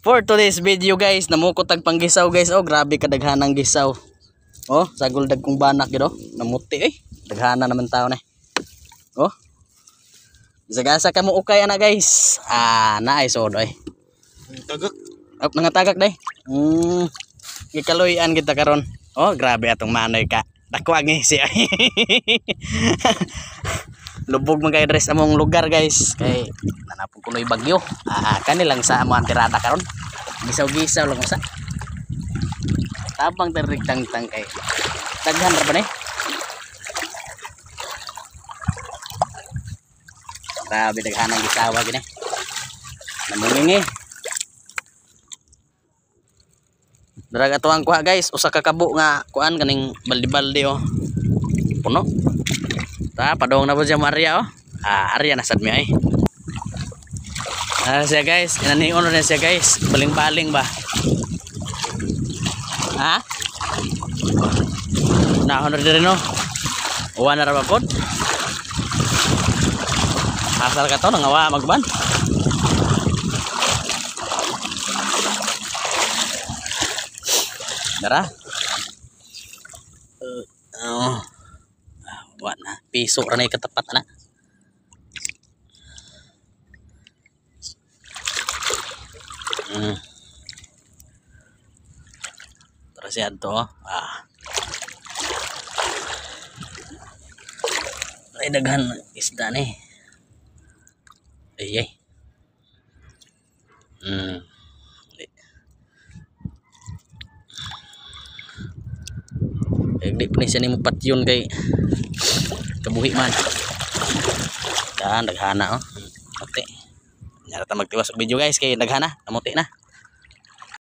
For today's video guys, namukot ang panggisaw guys. Oh, grabe kadaghanang gisaw. Oh, sagol dag kong banak gid oh. Namuti eh. Daghana naman tao na. Oh. Sagasa ka mo ukay ana guys. Naay sod eh. Tagak. Oh, nangatagak day. Gikaloyan kita karon. Oh, grabe atong manoy ka. Dako ang siya. Lubog man kay dress among lugar guys. Kay nanapon kunoy bagyo. Kanilang sa amo ang tirada karon. Gisaw-gisaw lang usa. Tabang terigtang-tang kay. Daghan ra ba ni? Grabe daghan ang gisawa gini. Namungingi. Daraga to ang kuha guys, usa ka kabo nga kuan kaning baldi-baldi oh. Puno. Padong na po siya Maria oh. Arya na sad mi ay. Siya guys, inanion na siya guys. Baling-baling ba? Nahon na rin no. Uwan na ra ba pod? Asal ka to nangawa magban. Dara. Buat na piso ra na katapat na. Terus yan to. Ay daghan isda ni. Ay. Di pa siya ni mo patyon kay kabuhi man. Daghana oh. Ote. Nyara ta magtiwas og video guys kay daghana, namuti na.